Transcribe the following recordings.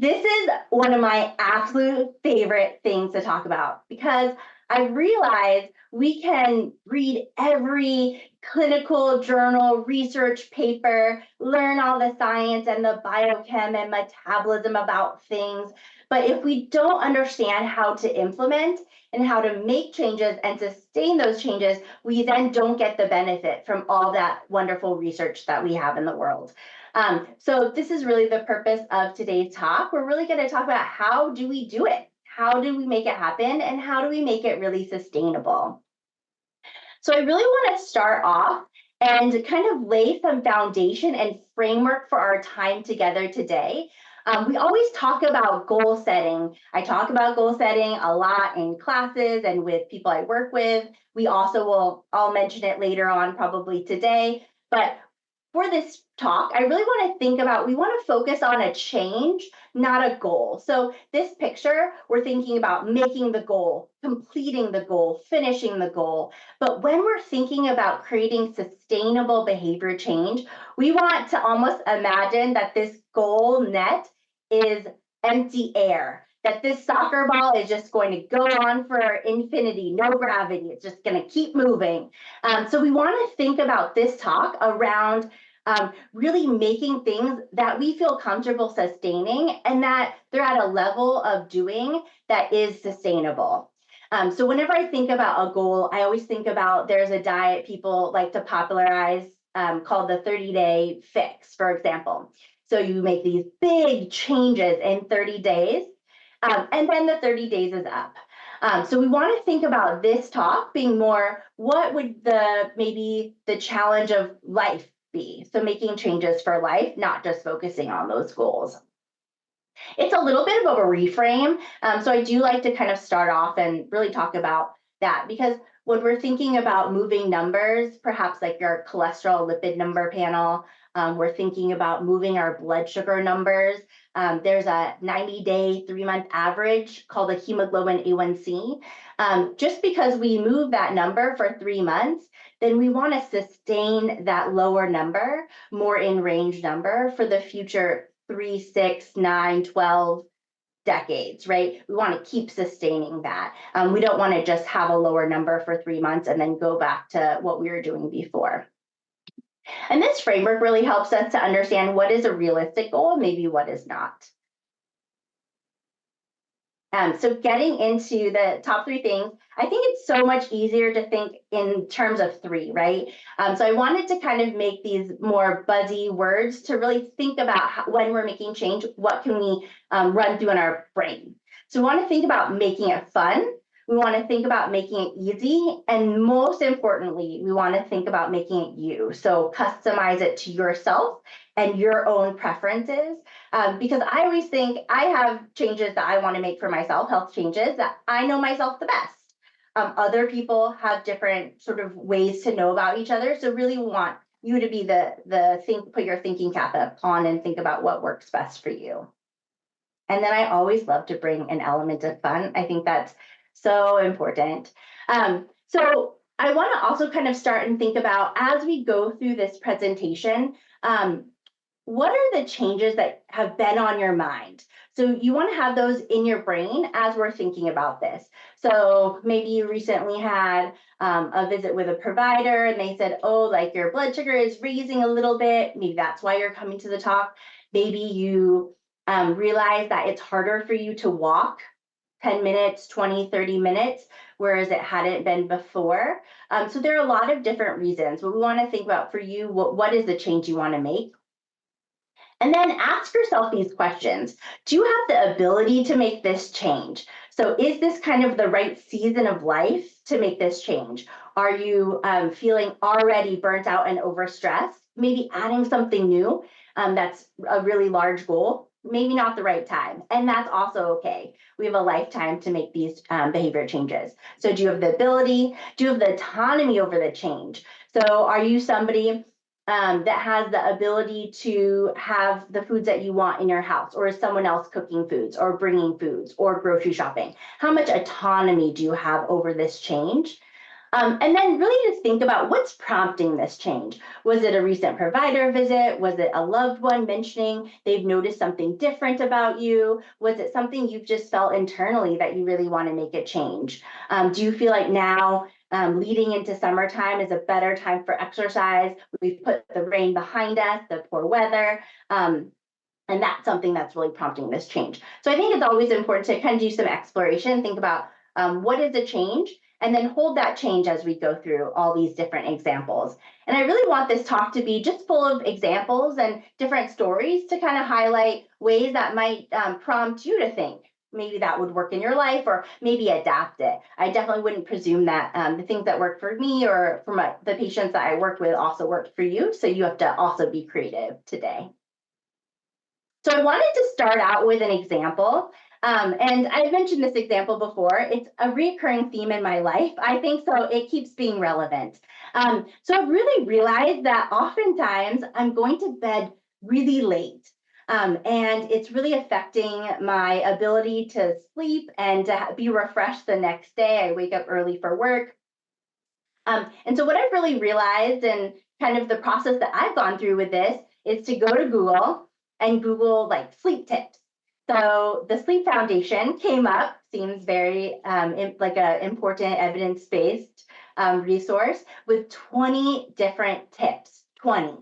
This is one of my absolute favorite things to talk about because I realize we can read every clinical journal, research paper, learn all the science and the biochem and metabolism about things. But if we don't understand how to implement and how to make changes and sustain those changes, we then don't get the benefit from all that wonderful research that we have in the world. So this is really the purpose of today's talk. We're really going to talk about how do we do it? How do we make it happen? And how do we make it really sustainable? So I really want to start off and kind of lay some foundation and framework for our time together today. We always talk about goal setting. I talk about goal setting a lot in classes and with people I work with. We also I'll mention it later on probably today. But for this talk, I really want to think about, we want to focus on a change, not a goal. So this picture, we're thinking about making the goal, completing the goal, finishing the goal. But when we're thinking about creating sustainable behavior change, we want to almost imagine that this goal net is empty air, that this soccer ball is just going to go on for infinity, no gravity. It's just going to keep moving. So we want to think about this talk around really making things that we feel comfortable sustaining and that they're at a level of doing that is sustainable. So whenever I think about a goal, I always think about there's a diet people like to popularize called the 30-day fix, for example. So you make these big changes in 30 days, and then the 30 days is up. So we want to think about this talk being more, what would maybe the challenge of life be? So making changes for life, not just focusing on those goals. It's a little bit of a reframe. So I do like to kind of start off and really talk about that, because when we're thinking about moving numbers, perhaps like your cholesterol lipid number panel, we're thinking about moving our blood sugar numbers. There's a 90-day, 3-month average called a hemoglobin A1C. Just because we move that number for 3 months, then we want to sustain that lower number, more in range number for the future 3, 6, 9, 12 decades, right? We want to keep sustaining that. We don't want to just have a lower number for 3 months and then go back to what we were doing before. And this framework really helps us to understand what is a realistic goal and maybe what is not. So getting into the top 3 things, I think it's so much easier to think in terms of 3, right? So I wanted to kind of make these more buzzy words to really think about when we're making change, what can we run through in our brain? So we want to think about making it fun. We want to think about making it easy. And most importantly, we want to think about making it you. So customize it to yourself and your own preferences. Because I always think I have changes that I want to make for myself, health changes that I know myself the best. Other people have different sort of ways to know about each other. So really want you to be put your thinking cap on and think about what works best for you. And then I always love to bring an element of fun. I think that's so important. So I want to also kind of start and think about, as we go through this presentation, what are the changes that have been on your mind? So you want to have those in your brain as we're thinking about this. So maybe you recently had a visit with a provider and they said, oh, like your blood sugar is raising a little bit. Maybe that's why you're coming to the talk. Maybe you realize that it's harder for you to walk 10 minutes, 20, 30 minutes, whereas it hadn't been before. So there are a lot of different reasons, but we want to think about for you, what is the change you want to make? And then ask yourself these questions. Do you have the ability to make this change? So is this kind of the right season of life to make this change? Are you feeling already burnt out and overstressed? Maybe adding something new that's a really large goal, maybe not the right time. And that's also okay. We have a lifetime to make these behavior changes. So do you have the ability? Do you have the autonomy over the change? So are you somebody that has the ability to have the foods that you want in your house, or is someone else cooking foods or bringing foods or grocery shopping? How much autonomy do you have over this change? And then really just think about what's prompting this change. Was it a recent provider visit? Was it a loved one mentioning they've noticed something different about you? Was it something you've just felt internally that you really want to make a change? Do you feel like now leading into summertime is a better time for exercise? We've put the rain behind us, the poor weather. And that's something that's really prompting this change. So I think it's always important to kind of do some exploration, think about what is a change, and then hold that change as we go through all these different examples. And I really want this talk to be just full of examples and different stories to kind of highlight ways that might prompt you to think. Maybe that would work in your life, or maybe adapt it. I definitely wouldn't presume that the things that work for me or for the patients that I work with also work for you. So you have to also be creative today. So I wanted to start out with an example. And I've mentioned this example before. It's a recurring theme in my life, I think, so it keeps being relevant. So I've really realized that oftentimes I'm going to bed really late. And it's really affecting my ability to sleep and to be refreshed the next day. I wake up early for work. And so what I've really realized, and kind of the process that I've gone through with this, is to go to Google and Google like sleep tips. So the Sleep Foundation came up, seems very like an important evidence-based resource with 20 different tips, 20.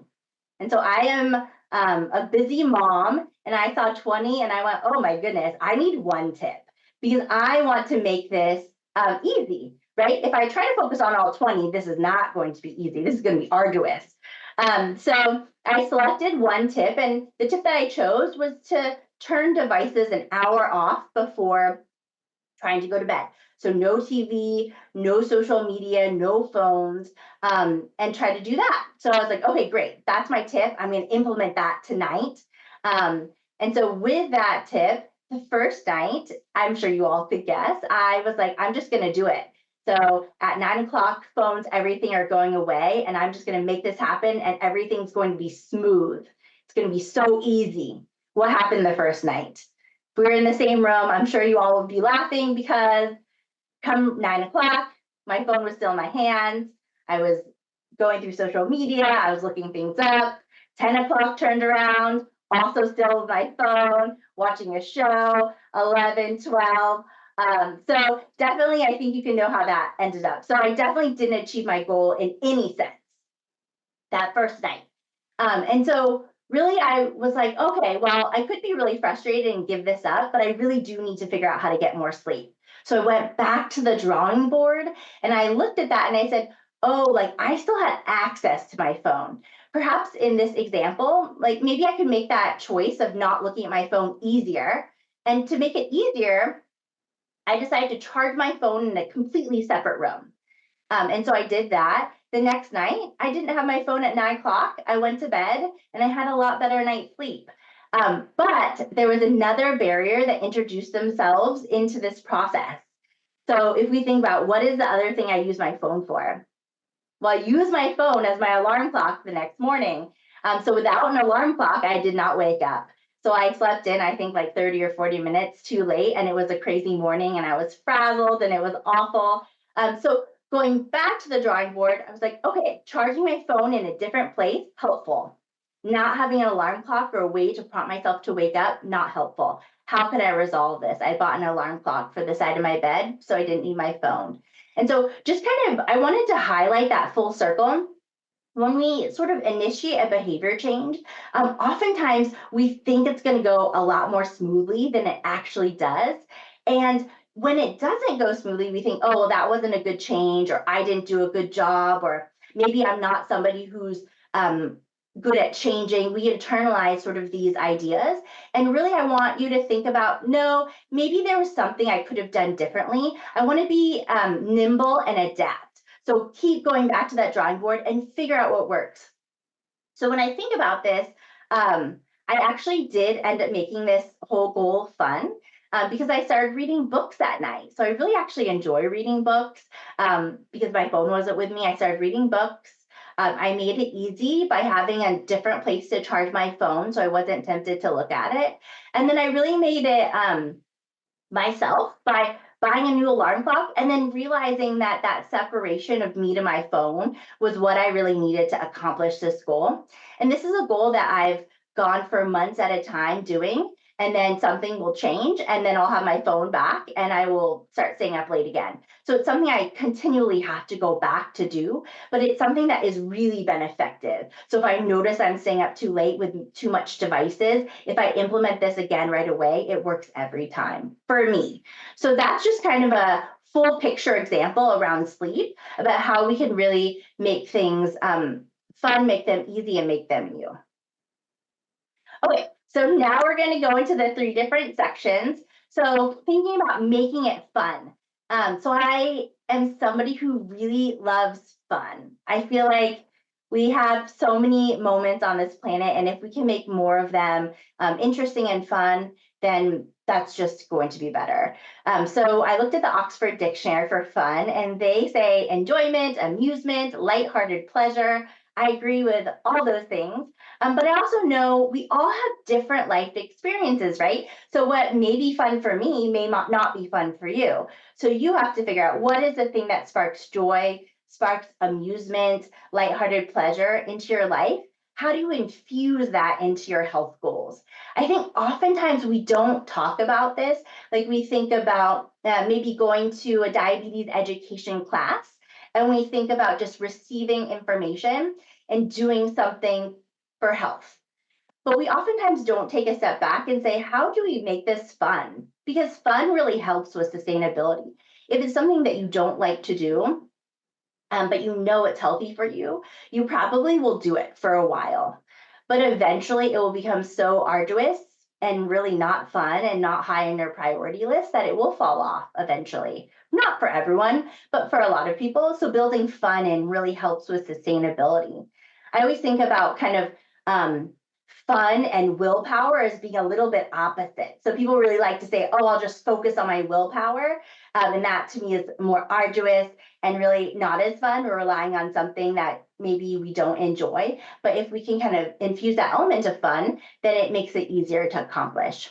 And so I am a busy mom, and I saw 20 and I went, oh my goodness, I need one tip because I want to make this easy, right? If I try to focus on all 20, this is not going to be easy. This is going to be arduous. So I selected one tip, and the tip that I chose was to turn devices an hour off before trying to go to bed. So no TV, no social media, no phones, and try to do that. So I was like, okay, great. That's my tip. I'm going to implement that tonight. And so with that tip, the first night, I'm sure you all could guess, I was like, I'm just going to do it. So at 9 o'clock, phones, everything are going away, and I'm just going to make this happen, and everything's going to be smooth. It's going to be so easy. What happened the first night? If we were in the same room, I'm sure you all would be laughing because come 9 o'clock, my phone was still in my hands. I was going through social media. I was looking things up. 10 o'clock turned around, also still with my phone, watching a show, 11, 12. So definitely, I think you can know how that ended up. So I definitely didn't achieve my goal in any sense that first night. And so really I was like, okay, well, I could be really frustrated and give this up, but I really do need to figure out how to get more sleep. So I went back to the drawing board and I looked at that and I said, oh, like I still had access to my phone. Perhaps in this example, like maybe I could make that choice of not looking at my phone easier. And to make it easier, I decided to charge my phone in a completely separate room. And so I did that. The next night, I didn't have my phone at 9 o'clock. I went to bed and I had a lot better night's sleep. But there was another barrier that introduced themselves into this process. So if we think about what is the other thing I use my phone for? Well, I use my phone as my alarm clock the next morning. So without an alarm clock, I did not wake up. So I slept in, I think, like 30 or 40 minutes too late, and it was a crazy morning, and I was frazzled, and it was awful. So going back to the drawing board, I was like, okay, charging my phone in a different place, helpful. Not having an alarm clock or a way to prompt myself to wake up, not helpful. How could I resolve this? I bought an alarm clock for the side of my bed, so I didn't need my phone. And so just kind of, I wanted to highlight that full circle. When we sort of initiate a behavior change, oftentimes we think it's going to go a lot more smoothly than it actually does. And when it doesn't go smoothly, we think, oh, well, that wasn't a good change, or I didn't do a good job, or maybe I'm not somebody who's good at changing. We internalize sort of these ideas. And really, I want you to think about, no, maybe there was something I could have done differently. I want to be nimble and adapt. So keep going back to that drawing board and figure out what works. So when I think about this, I actually did end up making this whole goal fun because I started reading books at night. So I really actually enjoy reading books because my phone wasn't with me. I started reading books. I made it easy by having a different place to charge my phone so I wasn't tempted to look at it. And then I really made it myself by buying a new alarm clock and then realizing that that separation of me to my phone was what I really needed to accomplish this goal. And this is a goal that I've gone for months at a time doing. And then something will change, and then I'll have my phone back and I will start staying up late again. So it's something I continually have to go back to do, but it's something that is really been effective. So if I notice I'm staying up too late with too much devices, if I implement this again right away, it works every time for me. So that's just kind of a full picture example around sleep about how we can really make things fun, make them easy, and make them new. Okay, so now we're going to go into the 3 different sections. So thinking about making it fun. So I am somebody who really loves fun. I feel like we have so many moments on this planet, and if we can make more of them interesting and fun, then that's just going to be better. So I looked at the Oxford Dictionary for fun, and they say enjoyment, amusement, lighthearted pleasure. I agree with all those things. But I also know we all have different life experiences, right? So what may be fun for me may not be fun for you. So you have to figure out what is the thing that sparks joy, sparks amusement, lighthearted pleasure into your life. How do you infuse that into your health goals? I think oftentimes we don't talk about this. Like we think about maybe going to a diabetes education class, and we think about just receiving information and doing something for health. But we oftentimes don't take a step back and say, how do we make this fun? Because fun really helps with sustainability. If it's something that you don't like to do, but you know it's healthy for you, you probably will do it for a while. But eventually it will become so arduous and really not fun and not high in your priority list that it will fall off eventually. Not for everyone, but for a lot of people. So building fun in really helps with sustainability. I always think about kind of fun and willpower as being a little bit opposite. So people really like to say, oh, I'll just focus on my willpower. And that to me is more arduous and really not as fun. We're relying on something that maybe we don't enjoy. But if we can kind of infuse that element of fun, then it makes it easier to accomplish.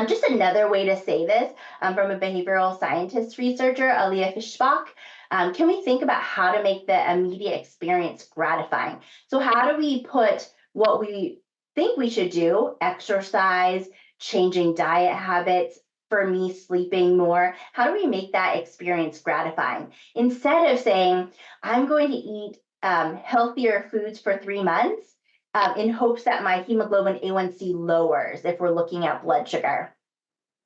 Just another way to say this from a behavioral scientist researcher, Leah Fishbach, can we think about how to make the immediate experience gratifying? So how do we put what we think we should do, exercise, changing diet habits, for me, sleeping more, how do we make that experience gratifying? Instead of saying, I'm going to eat healthier foods for 3 months in hopes that my hemoglobin A1C lowers if we're looking at blood sugar.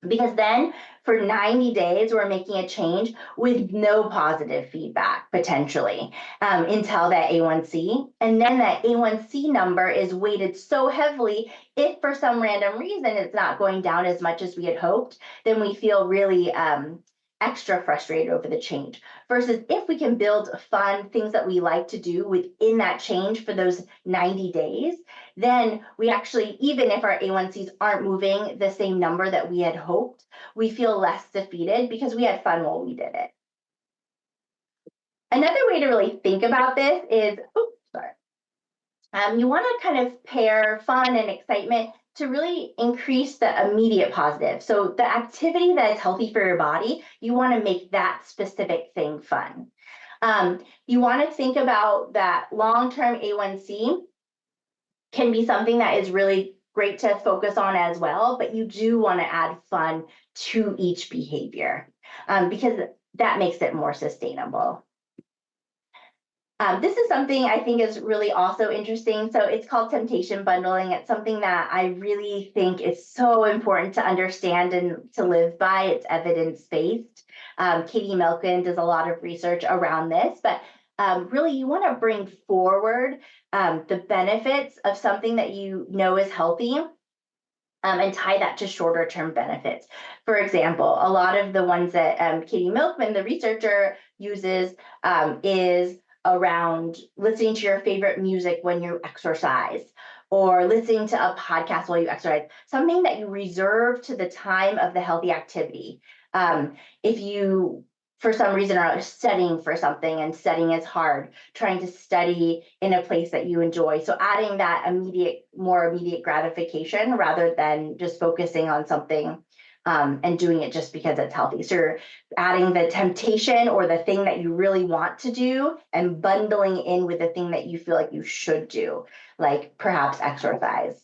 Because then for 90 days, we're making a change with no positive feedback potentially until that A1C. And then that A1C number is weighted so heavily, if for some random reason it's not going down as much as we had hoped, then we feel really extra frustrated over the change. Versus if we can build fun things that we like to do within that change for those 90 days, then we actually, even if our A1Cs aren't moving the same number that we had hoped, we feel less defeated because we had fun while we did it. Another way to really think about this is, you want to kind of pair fun and excitement to really increase the immediate positive. So the activity that is healthy for your body, you want to make that specific thing fun. You want to think about that long-term A1C can be something that is really great to focus on as well, but you do want to add fun to each behavior because that makes it more sustainable. This is something I think is really also interesting. So it's called temptation bundling. It's something that I really think is so important to understand and to live by. It's evidence-based. Katie Milken does a lot of research around this, but really you want to bring forward the benefits of something that you know is healthy and tie that to shorter term benefits. For example, a lot of the ones that Katie Milkman, the researcher, uses is around listening to your favorite music when you exercise or listening to a podcast while you exercise, something that you reserve to the time of the healthy activity. If you, for some reason, are studying for something and studying is hard, trying to study in a place that you enjoy. So adding that more immediate gratification rather than just focusing on something and doing it just because it's healthy. So you're adding the temptation or the thing that you really want to do and bundling in with the thing that you feel like you should do, like perhaps exercise.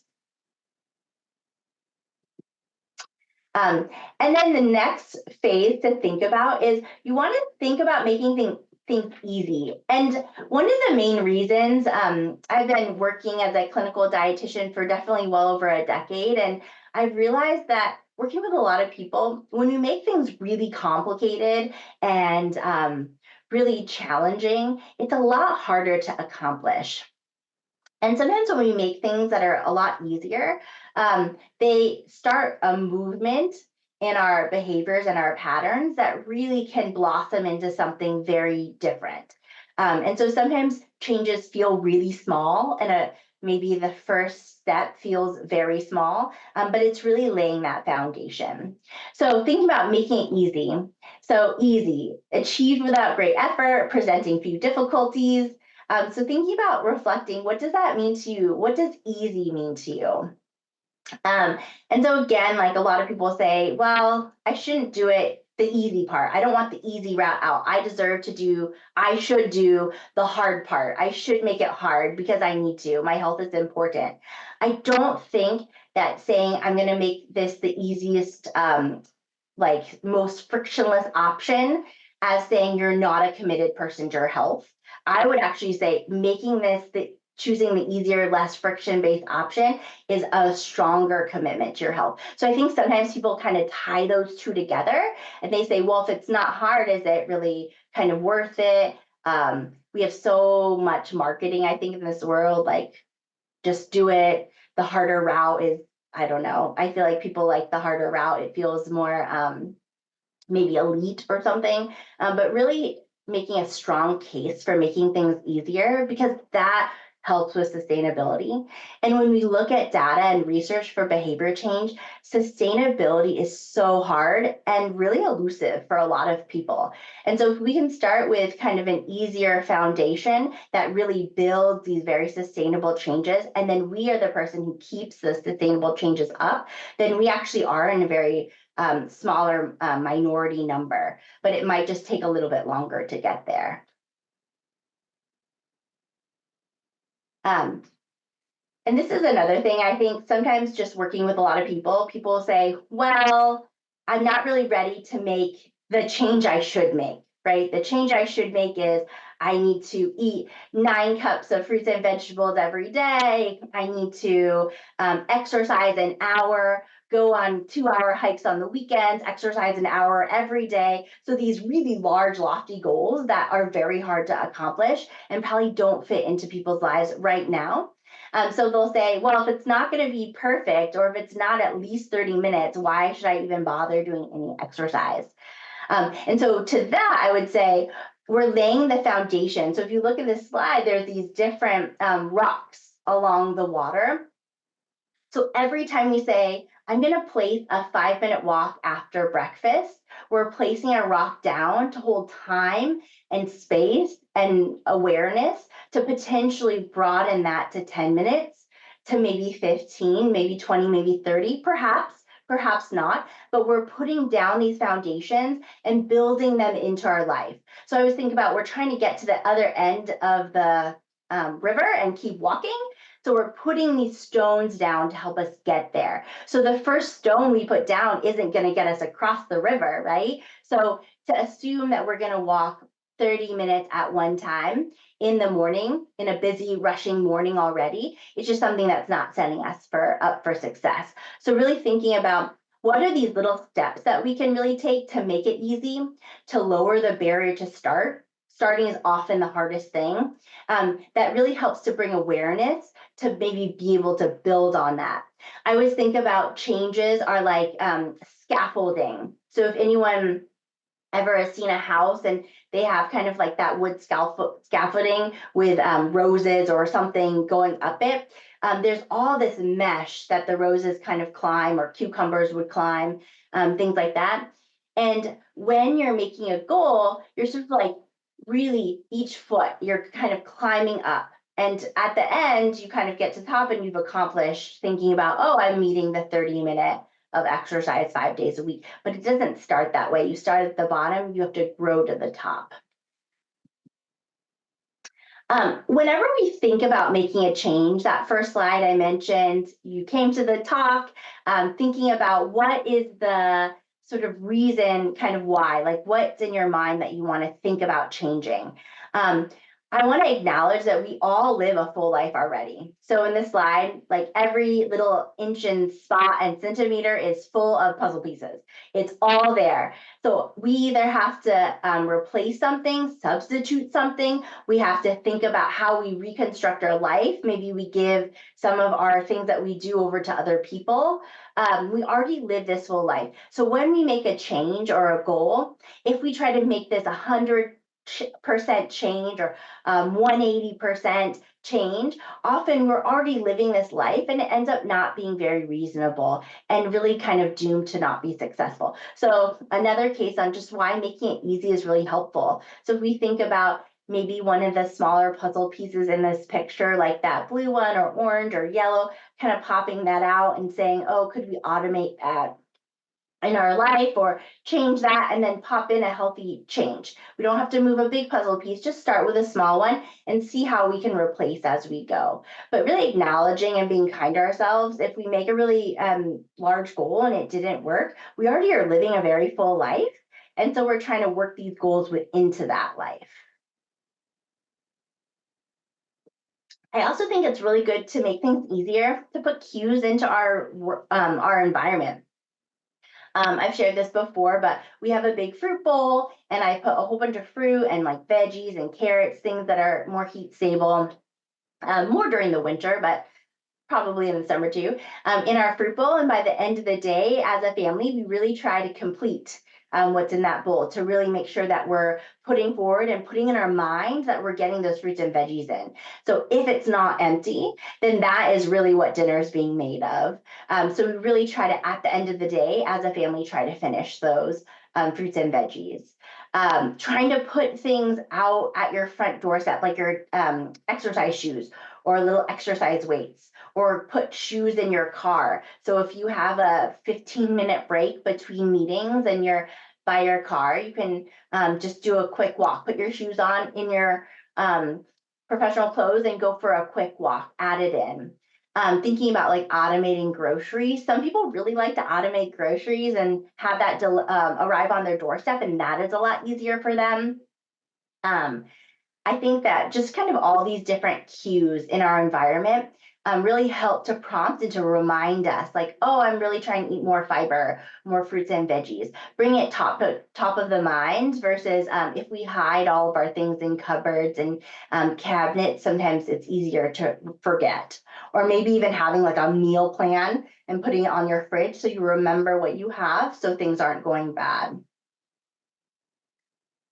And then the next phase to think about is you want to think about making things easy. And one of the main reasons I've been working as a clinical dietitian for definitely well over a decade, and I've realized that working with a lot of people, when we make things really complicated and really challenging, it's a lot harder to accomplish. And sometimes when we make things that are a lot easier, they start a movement in our behaviors and our patterns that really can blossom into something very different. And so sometimes changes feel really small, and maybe the first step feels very small, but it's really laying that foundation. So thinking about making it easy. So easy, achieved without great effort, presenting few difficulties, so thinking about reflecting, what does that mean to you? What does easy mean to you? Um, and so again, like a lot of people say, well, I shouldn't do it the easy part. I don't want the easy route out. I should do the hard part. I should make it hard because I need to. My health is important. I don't think that saying I'm going to make this the easiest like most frictionless option as saying you're not a committed person to your health. I would actually say making choosing the easier, less friction based option is a stronger commitment to your health. So I think sometimes people kind of tie those two together and they say, well, if it's not hard, is it really kind of worth it? We have so much marketing, I think, in this world, like just do it. The harder route is, I don't know. I feel like people like the harder route. It feels more maybe elite or something, but really making a strong case for making things easier because that helps with sustainability. And when we look at data and research for behavior change, sustainability is so hard and really elusive for a lot of people. And so if we can start with kind of an easier foundation that really builds these very sustainable changes, and then we are the person who keeps the sustainable changes up, then we actually are in a very smaller minority number, but it might just take a little bit longer to get there. And this is another thing I think sometimes just working with a lot of people say, well, I'm not really ready to make the change I should make, right? The change I should make is I need to eat 9 cups of fruits and vegetables every day. I need to exercise an hour, go on 2-hour hikes on the weekends, exercise an hour every day. So these really large, lofty goals that are very hard to accomplish and probably don't fit into people's lives right now. So they'll say, well, if it's not going to be perfect, or if it's not at least 30 minutes, why should I even bother doing any exercise? And so to that, I would say we're laying the foundation. So if you look at this slide, there's these different rocks along the water. So every time we say, I'm going to place a 5-minute walk after breakfast, we're placing a rock down to hold time and space and awareness to potentially broaden that to 10 minutes, to maybe 15, maybe 20, maybe 30, perhaps not, but we're putting down these foundations and building them into our life. So I always think about we're trying to get to the other end of the river and keep walking. So we're putting these stones down to help us get there. So the first stone we put down isn't going to get us across the river, right? So to assume that we're going to walk 30 minutes at one time in the morning, in a busy, rushing morning already, it's just something that's not setting us up for success. So really thinking about what are these little steps that we can really take to make it easy, to lower the barrier to start. Starting is often the hardest thing. That really helps to bring awareness to maybe be able to build on that. I always think about changes are like scaffolding. So if anyone ever has seen a house and they have kind of like that wood scaffolding with roses or something going up it, there's all this mesh that the roses kind of climb, or cucumbers would climb, things like that. And when you're making a goal, you're sort of like really each foot, you're kind of climbing up. And at the end, you kind of get to the top and you've accomplished thinking about, oh, I'm meeting the 30-minute of exercise 5 days a week, but it doesn't start that way. You start at the bottom, you have to grow to the top. Whenever we think about making a change, that first slide I mentioned, you came to the talk thinking about what is the sort of reason, kind of why, like what's in your mind that you want to think about changing. Um, I want to acknowledge that we all live a full life already. So in this slide, like every little inch and spot and centimeter is full of puzzle pieces. It's all there. So we either have to replace something, substitute something. We have to think about how we reconstruct our life. Maybe we give some of our things that we do over to other people. We already live this full life. So when we make a change or a goal, if we try to make this 100% change or 180% change, often we're already living this life and it ends up not being very reasonable and really kind of doomed to not be successful. So another case on just why making it easy is really helpful. So if we think about maybe one of the smaller puzzle pieces in this picture, like that blue one or orange or yellow, kind of popping that out and saying, oh, could we automate that in our life or change that and then pop in a healthy change. We don't have to move a big puzzle piece, just start with a small one and see how we can replace as we go. But really acknowledging and being kind to ourselves, if we make a really large goal and it didn't work, we already are living a very full life. And so we're trying to work these goals into that life. I also think it's really good to make things easier to put cues into our environment. I've shared this before, but we have a big fruit bowl and I put a whole bunch of fruit and like veggies and carrots, things that are more heat stable, more during the winter, but probably in the summer too, in our fruit bowl. And by the end of the day, as a family, we really try to complete what's in that bowl to really make sure that we're putting forward and putting in our mind that we're getting those fruits and veggies in. So if it's not empty, then that is really what dinner is being made of. So we really try to, at the end of the day, as a family, try to finish those fruits and veggies. Trying to put things out at your front doorstep, like your exercise shoes or little exercise weights, or put shoes in your car. So if you have a 15-minute break between meetings and you're by your car, you can just do a quick walk, put your shoes on in your professional clothes and go for a quick walk, add it in. Thinking about like automating groceries. Some people really like to automate groceries and have that arrive on their doorstep, and that is a lot easier for them. I think that just kind of all these different cues in our environment really help to prompt and to remind us like, oh, I'm really trying to eat more fiber, more fruits and veggies. Bring it top of the mind versus if we hide all of our things in cupboards and cabinets, sometimes it's easier to forget. Or maybe even having like a meal plan and putting it on your fridge so you remember what you have so things aren't going bad.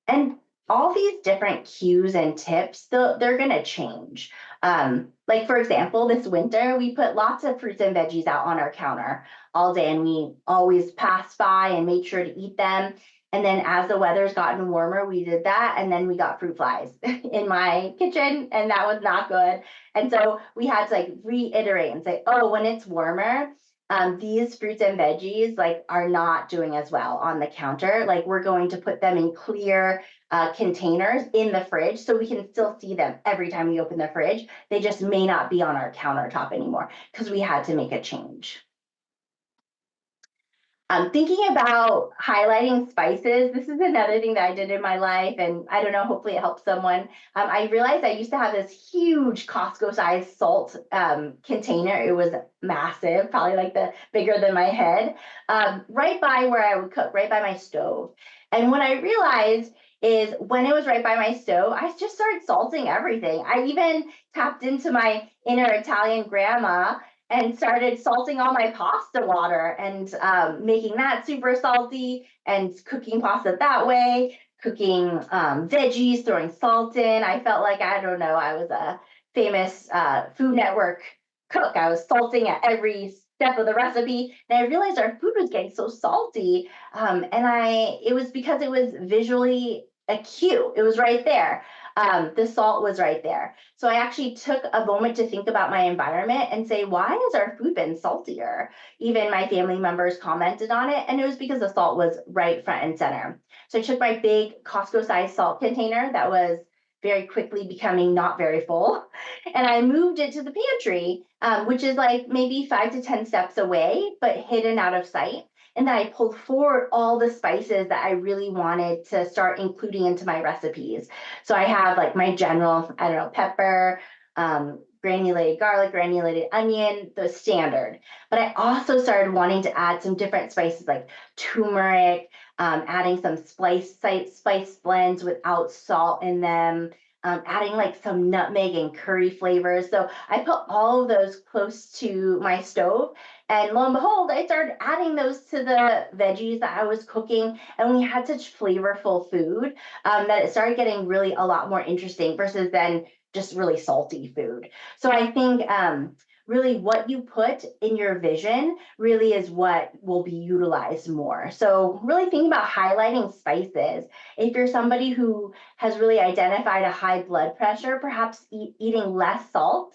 And all these different cues and tips, they're going to change. Like, for example, this winter, we put lots of fruits and veggies out on our counter all day, and we always passed by and made sure to eat them. And then as the weather's gotten warmer, we did that, and then we got fruit flies in my kitchen, and that was not good. And so we had to like reiterate and say, oh, when it's warmer, these fruits and veggies like are not doing as well on the counter. Like we're going to put them in clear containers in the fridge so we can still see them every time we open the fridge. They just may not be on our countertop anymore because we had to make a change. Thinking about highlighting spices, this is another thing that I did in my life, and I don't know, hopefully it helps someone. I realized I used to have this huge Costco-sized salt container. It was massive, probably like bigger than my head, right by where I would cook, right by my stove. And what I realized is when it was right by my stove, I just started salting everything. I even tapped into my inner Italian grandma and started salting all my pasta water and making that super salty and cooking pasta that way, cooking veggies, throwing salt in. I felt like, I don't know, I was a famous Food Network cook. I was salting at every step of the recipe. And I realized our food was getting so salty. And it was because it was visually a cue. It was right there. The salt was right there. So I actually took a moment to think about my environment and say, why has our food been saltier? Even my family members commented on it, and it was because the salt was right front and center. So I took my big Costco-sized salt container that was very quickly becoming not very full, and I moved it to the pantry, which is like maybe 5 to 10 steps away, but hidden out of sight. And then I pulled forward all the spices that I really wanted to start including into my recipes. So I have like my general, I don't know, pepper, granulated garlic, granulated onion, the standard. But I also started wanting to add some different spices like turmeric, adding some spice blends without salt in them, adding like some nutmeg and curry flavors. So I put all of those close to my stove. And lo and behold, I started adding those to the veggies that I was cooking. And we had such flavorful food that it started getting really a lot more interesting versus then just really salty food. So I think really what you put in your vision really is what will be utilized more. So really think about highlighting spices. If you're somebody who has really identified a high blood pressure, perhaps eating less salt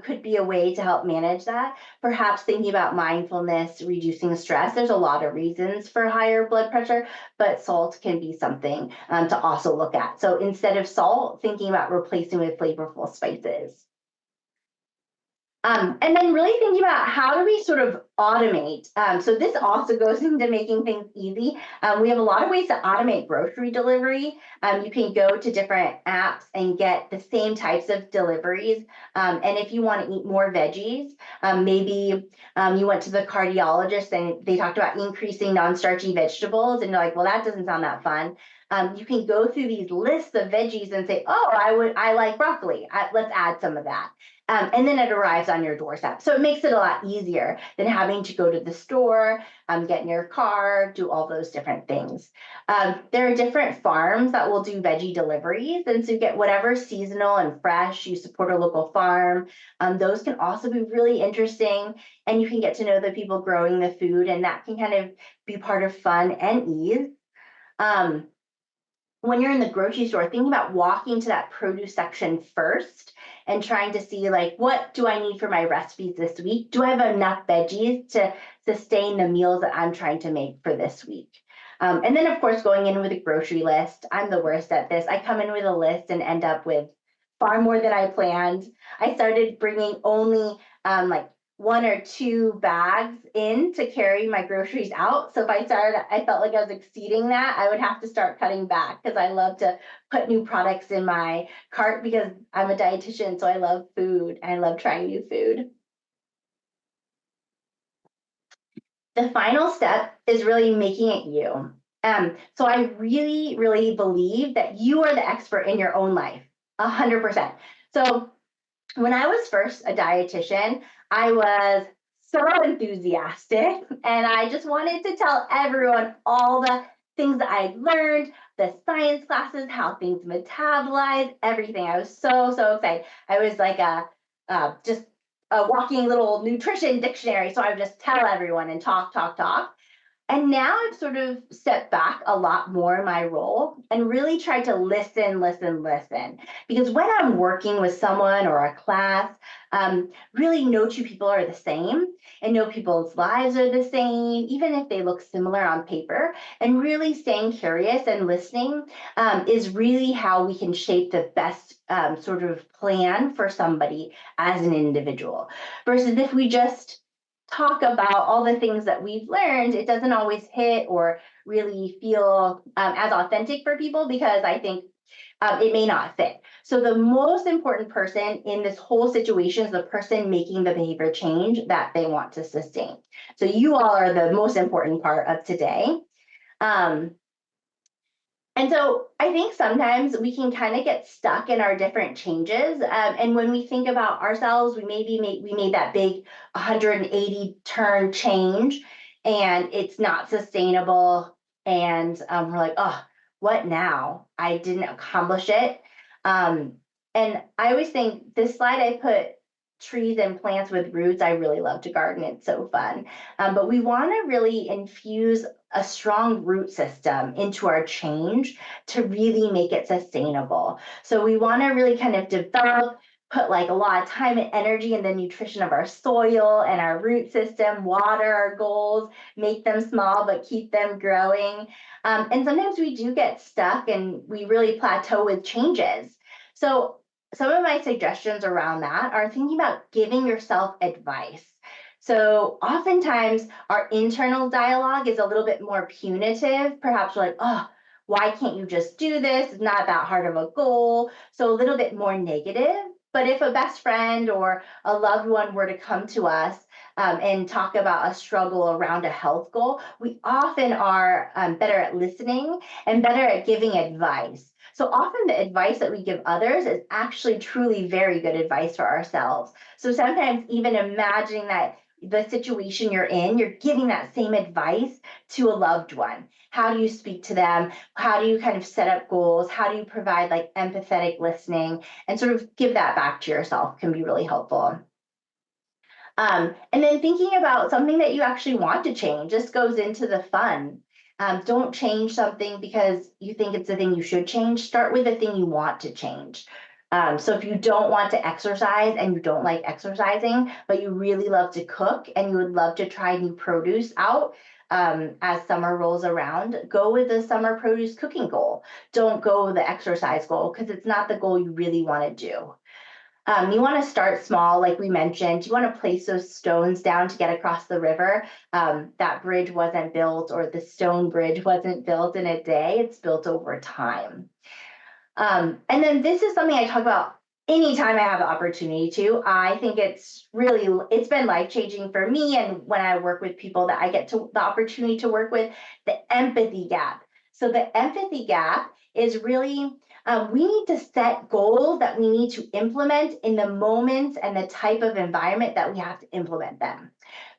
could be a way to help manage that. Perhaps thinking about mindfulness, reducing stress. There's a lot of reasons for higher blood pressure, but salt can be something to also look at. So instead of salt, thinking about replacing with flavorful spices. And then really thinking about how do we sort of automate. So this also goes into making things easy. We have a lot of ways to automate grocery delivery. You can go to different apps and get the same types of deliveries. And if you want to eat more veggies, maybe you went to the cardiologist and they talked about increasing non-starchy vegetables, and you're like, well, that doesn't sound that fun. You can go through these lists of veggies and say, oh, I like broccoli. Let's add some of that. And then it arrives on your doorstep. So it makes it a lot easier than having to go to the store, get in your car, do all those different things. There are different farms that will do veggie deliveries. And so you get whatever seasonal and fresh, you support a local farm. Those can also be really interesting. And you can get to know the people growing the food, and that can kind of be part of fun and ease. When you're in the grocery store, thinking about walking to that produce section first and trying to see like, what do I need for my recipes this week? Do I have enough veggies to sustain the meals that I'm trying to make for this week? And then of course, going in with a grocery list. I'm the worst at this. I come in with a list and end up with far more than I planned. I started bringing only like 1 or 2 bags in to carry my groceries out. So if I felt like I was exceeding that, I would have to start cutting back because I love to put new products in my cart because I'm a dietitian, so I love food and I love trying new food. The final step is really making it you. So I really, really believe that you are the expert in your own life, 100%. So when I was first a dietitian, I was so enthusiastic and I just wanted to tell everyone all the things that I'd learned, the science classes, how things metabolize, everything. I was so, so excited. I was like just a walking little nutrition dictionary. So I would just tell everyone and talk, talk, talk. And now I've sort of stepped back a lot more in my role and really tried to listen, listen, listen. Because when I'm working with someone or a class, really no 2 people are the same and no people's lives are the same, even if they look similar on paper. And really staying curious and listening is really how we can shape the best sort of plan for somebody as an individual. Versus if we just talk about all the things that we've learned, it doesn't always hit or really feel as authentic for people because I think it may not fit. So the most important person in this whole situation is the person making the behavior change that they want to sustain. So you all are the most important part of today. And so I think sometimes we can kind of get stuck in our different changes. And when we think about ourselves, we made that big 180 turn change and it's not sustainable. And we're like, oh, what now? I didn't accomplish it. And I always think this slide I put trees and plants with roots. I really love to garden. It's so fun. But we want to really infuse a strong root system into our change to really make it sustainable. So we want to really kind of develop, put like a lot of time and energy in the nutrition of our soil and our root system, water our goals, make them small but keep them growing. And sometimes we do get stuck and we really plateau with changes. So some of my suggestions around that are thinking about giving yourself advice. So oftentimes our internal dialogue is a little bit more punitive. Perhaps we're like, oh, why can't you just do this? It's not that hard of a goal. So a little bit more negative. But if a best friend or a loved one were to come to us and talk about a struggle around a health goal, we often are better at listening and better at giving advice. So often the advice that we give others is actually truly very good advice for ourselves. So sometimes even imagining that the situation you're in, you're giving that same advice to a loved one. How do you speak to them? How do you kind of set up goals? How do you provide like empathetic listening and sort of give that back to yourself can be really helpful. And then thinking about something that you actually want to change. This goes into the fun. Don't change something because you think it's the thing you should change. Start with the thing you want to change. So if you don't want to exercise and you don't like exercising, but you really love to cook and you would love to try new produce out as summer rolls around, go with the summer produce cooking goal. Don't go with the exercise goal because it's not the goal you really want to do. You want to start small, like we mentioned. You want to place those stones down to get across the river. That bridge wasn't built, or the stone bridge wasn't built in a day. It's built over time. And then this is something I talk about anytime I have the opportunity to. I think it's been life-changing for me, and when I work with people that I get to the opportunity to work with, the empathy gap. So the empathy gap is really we need to set goals that we need to implement in the moments and the type of environment that we have to implement them.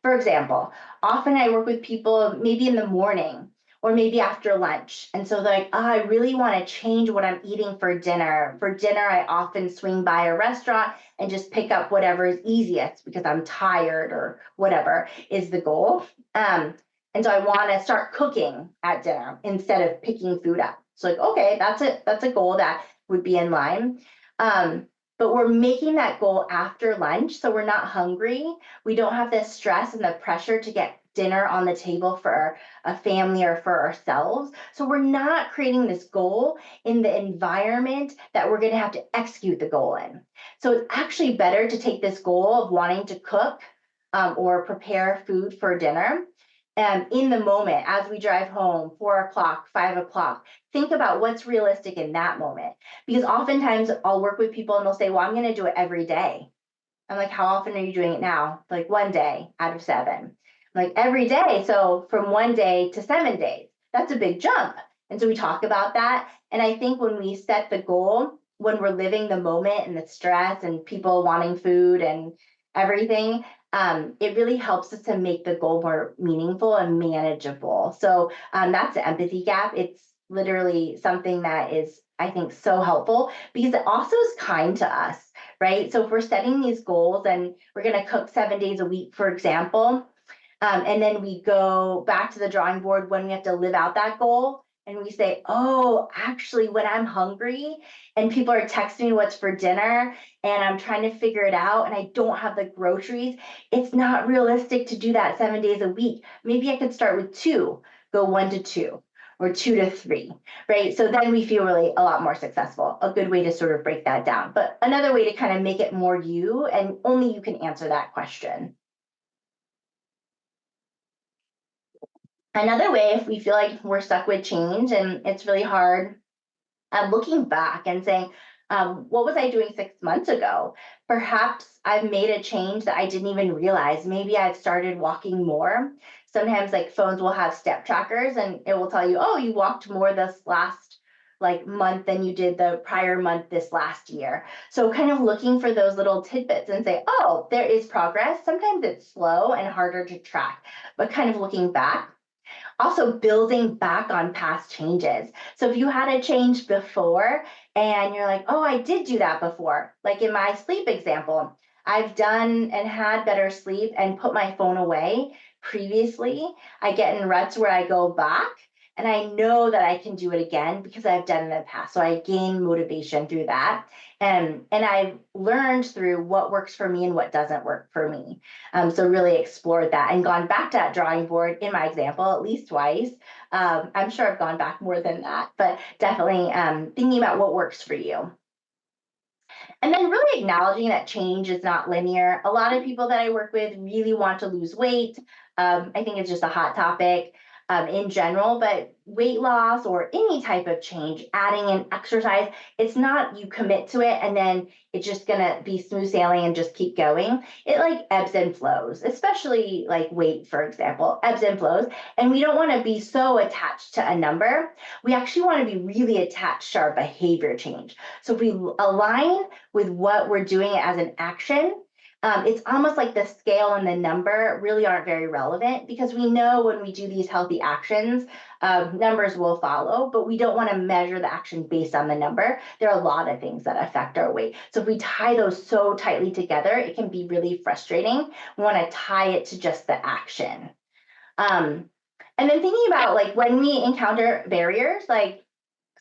For example, often I work with people maybe in the morning or maybe after lunch. And so they're like, oh, I really want to change what I'm eating for dinner. For dinner, I often swing by a restaurant and just pick up whatever is easiest because I'm tired or whatever is the goal. And so I want to start cooking at dinner instead of picking food up. So like, okay, that's a goal that would be in line. But we're making that goal after lunch, so we're not hungry. We don't have the stress and the pressure to get dinner on the table for a family or for ourselves. So we're not creating this goal in the environment that we're going to have to execute the goal in. So it's actually better to take this goal of wanting to cook or prepare food for dinner in the moment as we drive home, 4 o'clock, 5 o'clock. Think about what's realistic in that moment. Because oftentimes I'll work with people and they'll say, well, I'm going to do it every day. I'm like, how often are you doing it now? Like 1 day out of 7. Like every day. So from 1 day to 7 days, that's a big jump. And so we talk about that. And I think when we set the goal, when we're living the moment and the stress and people wanting food and everything, it really helps us to make the goal more meaningful and manageable. So that's the empathy gap. It's literally something that is, I think, so helpful because it also is kind to us, right? So if we're setting these goals and we're going to cook 7 days a week, for example, and then we go back to the drawing board when we have to live out that goal. And we say, oh, actually, when I'm hungry and people are texting me what's for dinner and I'm trying to figure it out and I don't have the groceries, it's not realistic to do that 7 days a week. Maybe I could start with 2, go 1 to 2 or 2 to 3, right? So then we feel really a lot more successful. A good way to sort of break that down. But another way to kind of make it more you, and only you can answer that question. Another way, if we feel like we're stuck with change and it's really hard, looking back and saying, what was I doing 6 months ago? Perhaps I've made a change that I didn't even realize. Maybe I've started walking more. Sometimes like phones will have step trackers and it will tell you, oh, you walked more this last like month than you did the prior month this last year. So kind of looking for those little tidbits and say, oh, there is progress. Sometimes it's slow and harder to track, but kind of looking back. Also building back on past changes. So if you had a change before and you're like, oh, I did do that before, like in my sleep example, I've done and had better sleep and put my phone away previously. I get in ruts where I go back and I know that I can do it again because I've done it in the past. So I gain motivation through that. And I've learned through what works for me and what doesn't work for me. So really explored that and gone back to that drawing board in my example at least twice. I'm sure I've gone back more than that, but definitely thinking about what works for you. And then really acknowledging that change is not linear. A lot of people that I work with really want to lose weight. I think it's just a hot topic in general, but weight loss or any type of change, adding in exercise, it's not you commit to it and then it's just gonna be smooth sailing and just keep going. It like ebbs and flows, especially like weight, for example, ebbs and flows. And we don't wanna be so attached to a number. We actually wanna be really attached to our behavior change. So if we align with what we're doing as an action, it's almost like the scale and the number really aren't very relevant because we know when we do these healthy actions, numbers will follow, but we don't want to measure the action based on the number. There are a lot of things that affect our weight. So if we tie those so tightly together, it can be really frustrating. We want to tie it to just the action. And then thinking about like when we encounter barriers, like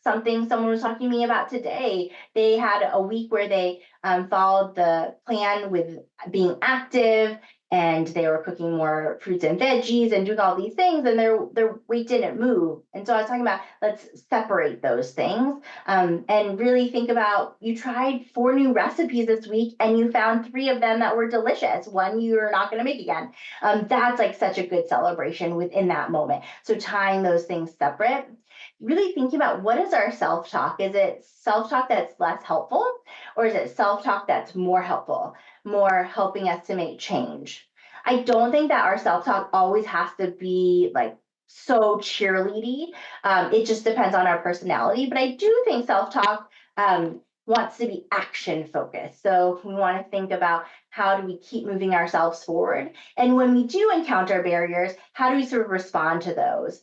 something someone was talking to me about today. They had a week where they followed the plan with being active and they were cooking more fruits and veggies and doing all these things and their weight didn't move. And so I was talking about let's separate those things and really think about you tried 4 new recipes this week and you found 3 of them that were delicious. One you're not going to make again. That's like such a good celebration within that moment. So tying those things separate, really thinking about what is our self-talk? Is it self-talk that's less helpful, or is it self-talk that's more helpful, more helping us to make change? I don't think that our self-talk always has to be like so cheerleady. It just depends on our personality, but I do think self-talk wants to be action focused. So we want to think about how do we keep moving ourselves forward? And when we do encounter barriers, how do we sort of respond to those?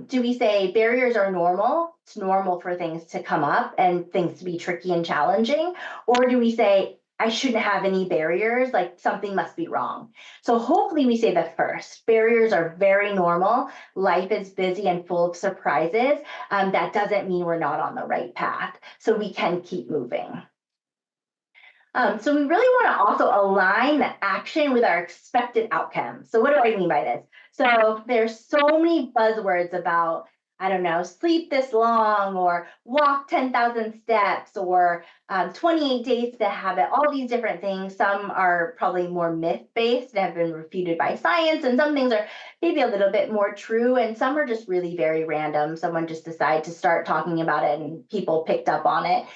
Do we say barriers are normal? It's normal for things to come up and things to be tricky and challenging. Or do we say, I shouldn't have any barriers, like something must be wrong. So hopefully we say the first. Barriers are very normal. Life is busy and full of surprises. That doesn't mean we're not on the right path. So we can keep moving. So we really want to also align the action with our expected outcome. So what do I mean by this? So there's so many buzzwords about, I don't know, sleep this long or walk 10,000 steps or 28 days to habit, all these different things. Some are probably more myth-based and have been refuted by science, and some things are maybe a little bit more true, and some are just really very random. Someone just decided to start talking about it and people picked up on it.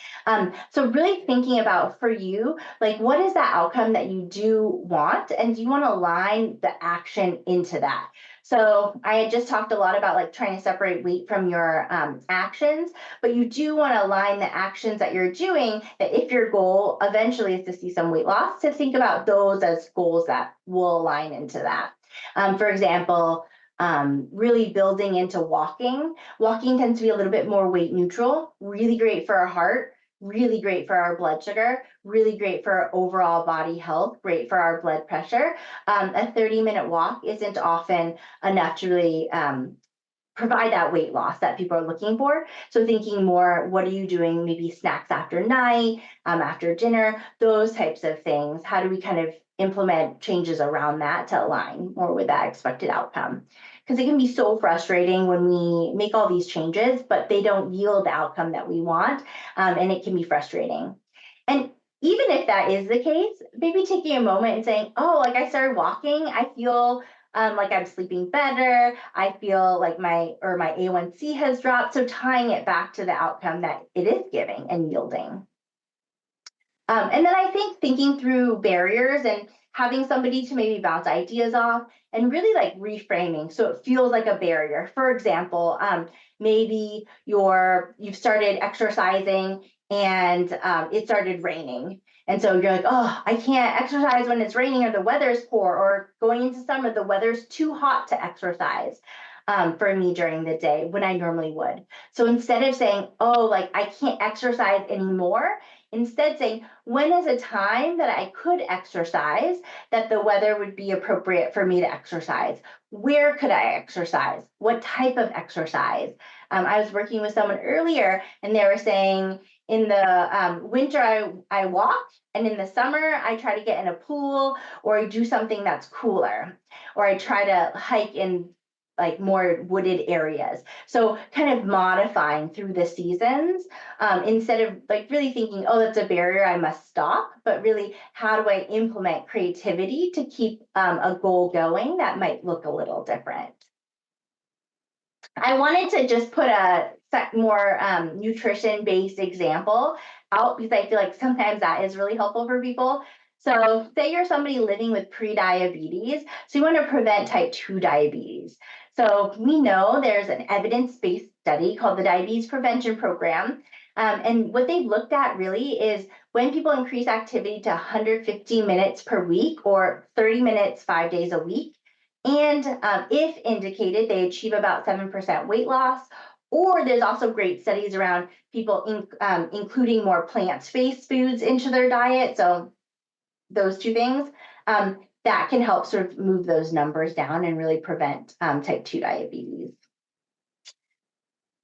So really thinking about for you, like what is that outcome that you do want, and do you want to align the action into that? So I had just talked a lot about like trying to separate weight from your actions, but you do want to align the actions that you're doing, that if your goal eventually is to see some weight loss, to think about those as goals that will align into that. For example, really building into walking. Walking tends to be a little bit more weight neutral, really great for our heart, really great for our blood sugar, really great for our overall body health, great for our blood pressure. A 30-minute walk isn't often enough to really provide that weight loss that people are looking for. So thinking more, what are you doing? Maybe snacks after night, after dinner, those types of things. How do we kind of implement changes around that to align more with that expected outcome? Because it can be so frustrating when we make all these changes, but they don't yield the outcome that we want, and it can be frustrating. And even if that is the case, maybe taking a moment and saying, oh, like I started walking, I feel like I'm sleeping better. I feel like my A1C has dropped. So tying it back to the outcome that it is giving and yielding. And then I think thinking through barriers and having somebody to maybe bounce ideas off and really like reframing so it feels like a barrier. For example, maybe you've started exercising and it started raining. And so you're like, oh, I can't exercise when it's raining or the weather's poor, or going into summer, the weather's too hot to exercise for me during the day when I normally would. So instead of saying, oh, like I can't exercise anymore, Instead saying, when is a time that I could exercise, that the weather would be appropriate for me to exercise? Where could I exercise? What type of exercise? I was working with someone earlier and they were saying, in the winter, I walk, and in the summer, I try to get in a pool or do something that's cooler, or I try to hike in like more wooded areas. So kind of modifying through the seasons, instead of like really thinking, oh, that's a barrier, I must stop, but really, how do I implement creativity to keep a goal going that might look a little different? I wanted to just put a more nutrition-based example out because I feel like sometimes that is really helpful for people. So say you're somebody living with pre-diabetes, so you want to prevent type 2 diabetes. So we know there's an evidence-based study called the Diabetes Prevention Program. And what they've looked at really is when people increase activity to 150 minutes per week or 30 minutes 5 days a week, and if indicated, they achieve about 7% weight loss. Or there's also great studies around people including more plant-based foods into their diet. So those two things, that can help sort of move those numbers down and really prevent type 2 diabetes.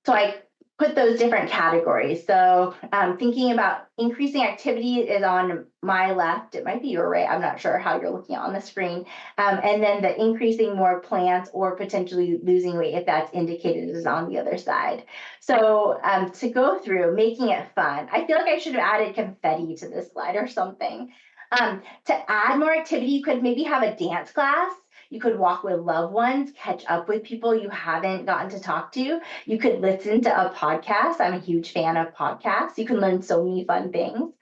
So I put those different categories. So thinking about increasing activity is on my left. It might be your right. I'm not sure how you're looking on the screen. And then the increasing more plants or potentially losing weight, if that's indicated, is on the other side. So to go through making it fun, I feel like I should have added confetti to this slide or something. To add more activity, you could maybe have a dance class. You could walk with loved ones, catch up with people you haven't gotten to talk to. You could listen to a podcast. I'm a huge fan of podcasts. You can learn so many fun things.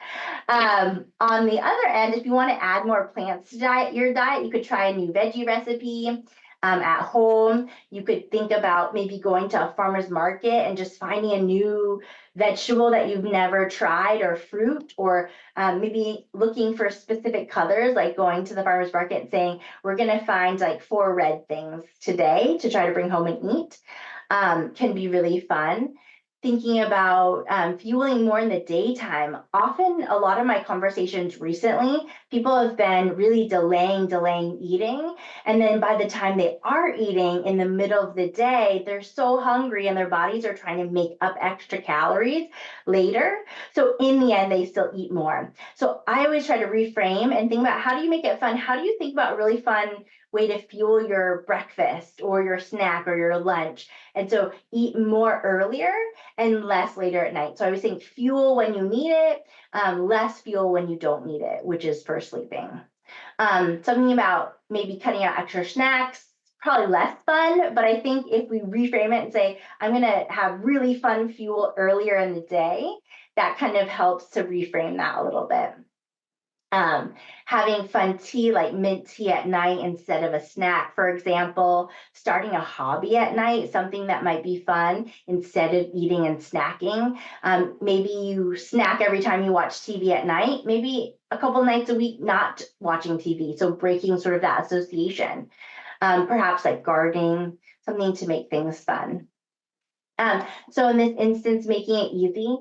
On the other end, if you want to add more plants to your diet, you could try a new veggie recipe. At home, you could think about maybe going to a farmer's market and just finding a new vegetable that you've never tried, or fruit, or maybe looking for specific colors, like going to the farmer's market and saying, we're going to find like 4 red things today to try to bring home and eat, can be really fun. Thinking about fueling more in the daytime. Often, a lot of my conversations recently, people have been really delaying eating. And then by the time they are eating in the middle of the day, they're so hungry and their bodies are trying to make up extra calories later. So in the end, they still eat more. So I always try to reframe and think about, how do you make it fun? How do you think about a really fun way to fuel your breakfast or your snack or your lunch? And so eat more earlier and less later at night. So I was saying fuel when you need it, less fuel when you don't need it, which is for sleeping. Something about maybe cutting out extra snacks, probably less fun, but I think if we reframe it and say, I'm going to have really fun fuel earlier in the day, that kind of helps to reframe that a little bit. Having fun tea, like mint tea at night instead of a snack, for example, starting a hobby at night, something that might be fun instead of eating and snacking. Maybe you snack every time you watch TV at night, maybe a couple nights a week not watching TV, so breaking sort of that association. Perhaps like gardening, something to make things fun. So in this instance, making it easy.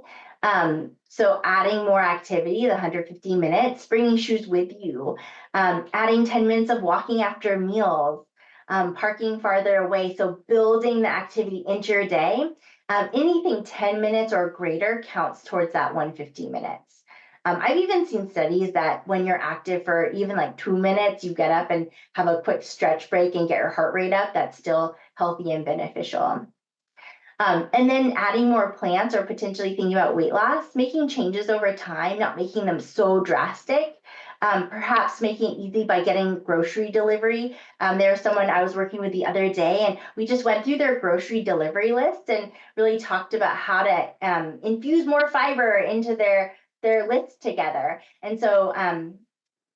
So adding more activity, the 150 minutes, bringing shoes with you, adding 10 minutes of walking after meals, parking farther away. So building the activity into your day. Anything 10 minutes or greater counts towards that 150 minutes. I've even seen studies that when you're active for even like 2 minutes, you get up and have a quick stretch break and get your heart rate up. That's still healthy and beneficial. And then adding more plants or potentially thinking about weight loss, making changes over time, not making them so drastic. Perhaps making it easy by getting grocery delivery. There's someone I was working with the other day, and we just went through their grocery delivery list and really talked about how to infuse more fiber into their list together. And so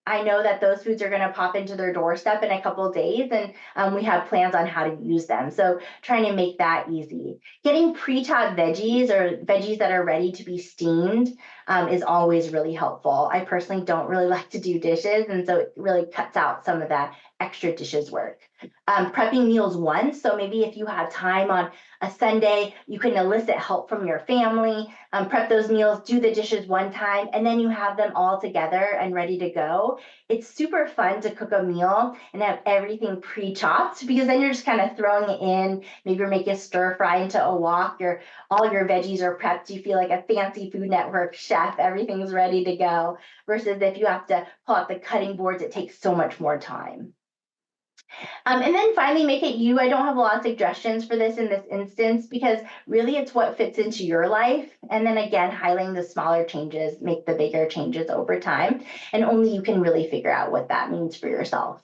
I know that those foods are going to pop into their doorstep in a couple of days, and we have plans on how to use them. So trying to make that easy. Getting pre-taught veggies or veggies that are ready to be steamed is always really helpful. I personally don't really like to do dishes, and so it really cuts out some of that extra dishes work. prepping meals once. So maybe if you have time on a Sunday, you can elicit help from your family, prep those meals, do the dishes one time, and then you have them all together and ready to go. It's super fun to cook a meal and have everything pre-chopped, because then you're just kind of throwing it in. Maybe you're making a stir fry into a wok. All your veggies are prepped. You feel like a fancy Food Network chef. Everything's ready to go. Versus if you have to pull out the cutting boards, it takes so much more time. And then finally, make it you. I don't have a lot of suggestions for this in this instance, because really it's what fits into your life. And then again, highlighting the smaller changes make the bigger changes over time. And only you can really figure out what that means for yourself.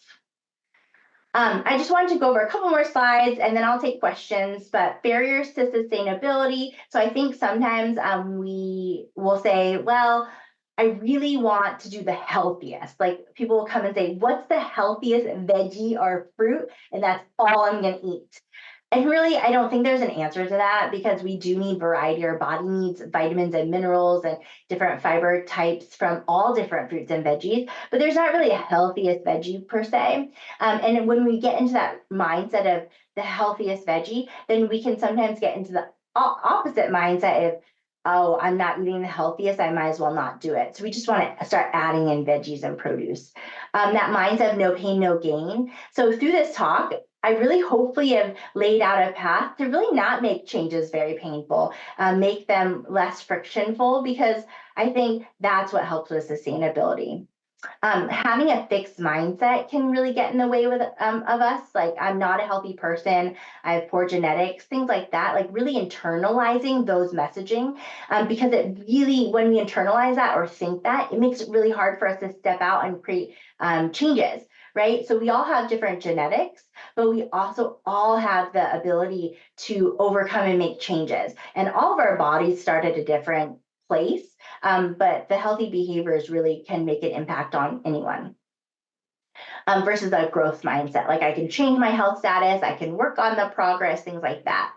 I just wanted to go over a couple more slides and then I'll take questions, but barriers to sustainability. So I think sometimes we will say, well, I really want to do the healthiest. Like people will come and say, what's the healthiest veggie or fruit? And that's all I'm going to eat. And really, I don't think there's an answer to that, because we do need variety. Our body needs vitamins and minerals and different fiber types from all different fruits and veggies, but there's not really a healthiest veggie per se. And when we get into that mindset of the healthiest veggie, then we can sometimes get into the opposite mindset of, oh, I'm not eating the healthiest, I might as well not do it. So we just want to start adding in veggies and produce. That mindset of no pain, no gain. So through this talk, I really hopefully have laid out a path to really not make changes very painful, make them less frictionful, because I think that's what helps with sustainability. Having a fixed mindset can really get in the way of us. Like, I'm not a healthy person, I have poor genetics, things like that. Like really internalizing those messaging, because it really, when we internalize that or think that, it makes it really hard for us to step out and create changes. Right? So we all have different genetics, but we also all have the ability to overcome and make changes. And all of our bodies start at a different place, but the healthy behaviors really can make an impact on anyone. Versus a growth mindset, like I can change my health status, I can work on the progress, things like that.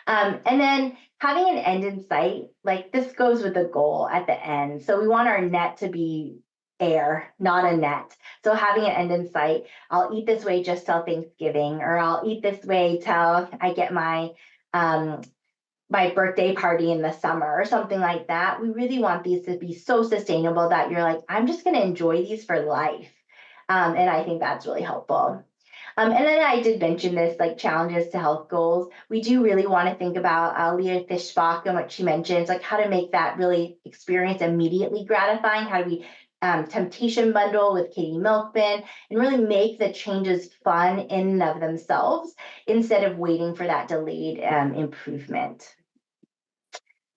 And then having an end in sight, like this goes with the goal at the end. So we want our net to be air, not a net. So having an end in sight, I'll eat this way just till Thanksgiving, or I'll eat this way till I get my my birthday party in the summer or something like that. We really want these to be so sustainable that you're like, I'm just going to enjoy these for life. And I think that's really helpful. And then I did mention this, like challenges to health goals. We do really want to think about Leah Fishbach and what she mentions, like how to make that really experience immediately gratifying. How do we temptation bundle with Katie Milkman and really make the changes fun in and of themselves instead of waiting for that delayed improvement.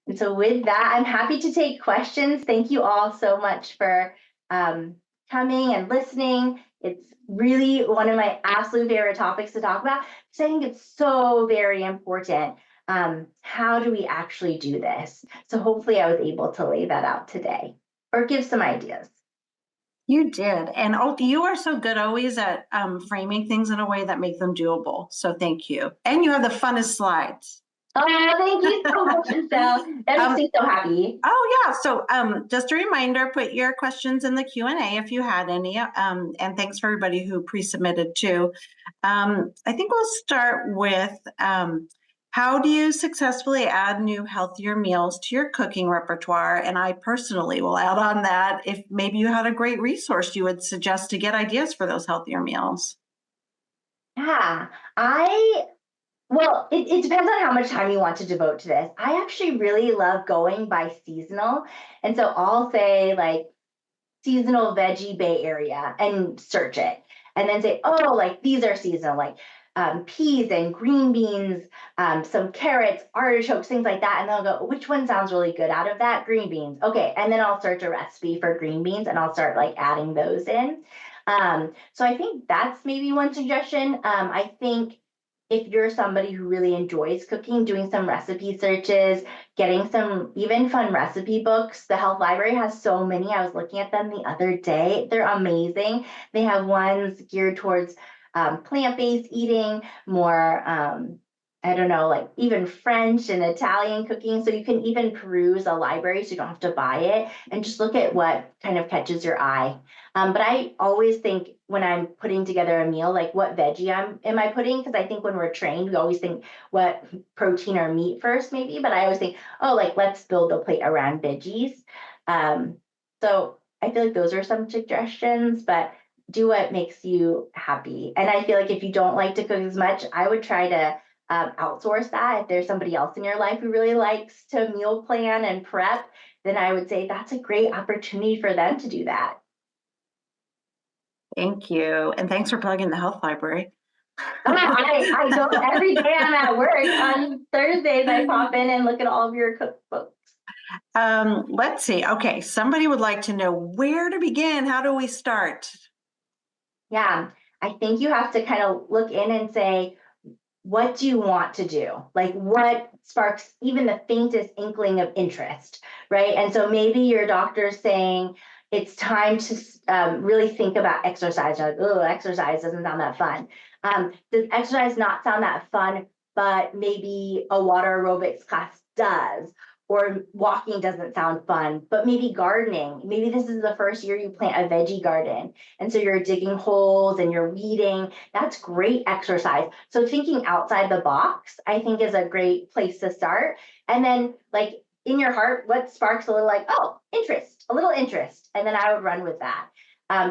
And so with that, I'm happy to take questions. Thank you all so much for coming and listening. It's really one of my absolute favorite topics to talk about, because I think it's so very important. How do we actually do this? So hopefully I was able to lay that out today or give some ideas. You did. And you are so good always at framing things in a way that make them doable. So thank you. And you have the funnest slides. Oh, thank you so much, Michelle. That makes me so happy. Oh, yeah. So just a reminder, put your questions in the Q&A if you had any. And thanks for everybody who pre-submitted too. I think we'll start with how do you successfully add new, healthier meals to your cooking repertoire? And I personally will add on that if maybe you had a great resource you would suggest to get ideas for those healthier meals. Yeah, well, it depends on how much time you want to devote to this. I actually really love going by seasonal. And so I'll say like seasonal veggie Bay Area and search it. And then say, oh, like these are seasonal, like peas and green beans, some carrots, artichokes, things like that. And then I'll go, which one sounds really good out of that? Green beans. Okay. And then I'll search a recipe for green beans and I'll start like adding those in. So I think that's maybe one suggestion. I think if you're somebody who really enjoys cooking, doing some recipe searches, getting some even fun recipe books. The Health Library has so many. I was looking at them the other day. They're amazing. They have ones geared towards plant-based eating, more, I don't know, like even French and Italian cooking. So you can even peruse a library so you don't have to buy it and just look at what kind of catches your eye. But I always think when I'm putting together a meal, like what veggie am I putting? Because I think when we're trained, we always think what protein or meat first, maybe. But I always think, oh, like let's build a plate around veggies. So I feel like those are some suggestions, but do what makes you happy. And I feel like if you don't like to cook as much, I would try to outsource that. If there's somebody else in your life who really likes to meal plan and prep, then I would say that's a great opportunity for them to do that. Thank you. And thanks for plugging the health library. I go every day I'm at work. On Thursdays, I pop in and look at all of your cookbooks. Let's see. Okay, somebody would like to know where to begin. How do we start? Yeah, I think you have to kind of look in and say, what do you want to do? Like what sparks even the faintest inkling of interest, right? And so maybe your doctor's saying it's time to really think about exercise. You're like, oh, exercise doesn't sound that fun. Does exercise not sound that fun, but maybe a water aerobics class does? Or walking doesn't sound fun, but maybe gardening. Maybe this is the first year you plant a veggie garden. And so you're digging holes and you're weeding. That's great exercise. So thinking outside the box, I think is a great place to start. And then like in your heart, what sparks a little like, oh, interest, a little interest. And then I would run with that.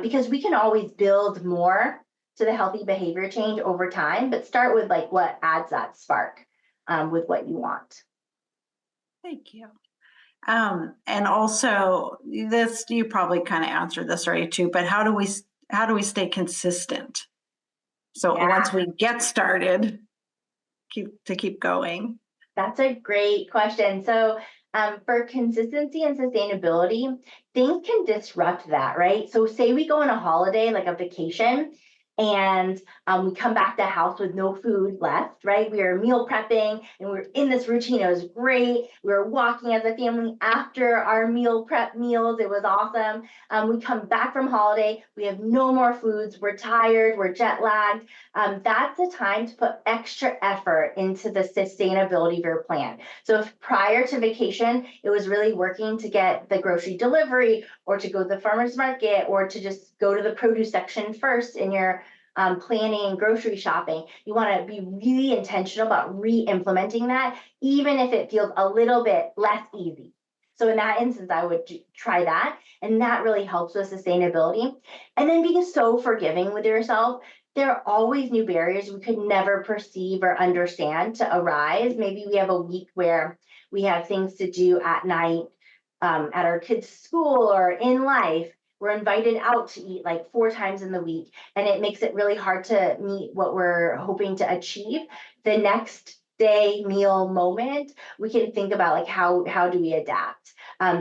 Because we can always build more to the healthy behavior change over time, but start with like what adds that spark with what you want. Thank you. And also this, you probably kind of answered this already too, but how do we stay consistent? So once we get started, keep going. That's a great question. So for consistency and sustainability, things can disrupt that, right? So say we go on a holiday, like a vacation, and we come back to the house with no food left, right? We are meal prepping and we're in this routine. It was great. We were walking as a family after our meal prep meals. It was awesome. We come back from holiday. We have no more foods. We're tired. We're jet lagged. That's the time to put extra effort into the sustainability of your plan. So if prior to vacation, it was really working to get the grocery delivery or to go to the farmer's market or to just go to the produce section first in your planning and grocery shopping, you want to be really intentional about re-implementing that, even if it feels a little bit less easy. So in that instance, I would try that. And that really helps with sustainability. And then being so forgiving with yourself. There are always new barriers we could never perceive or understand to arise. Maybe we have a week where we have things to do at night at our kids' school or in life. We're invited out to eat like 4 times in the week, and it makes it really hard to meet what we're hoping to achieve. The next day meal moment, we can think about like how do we adapt?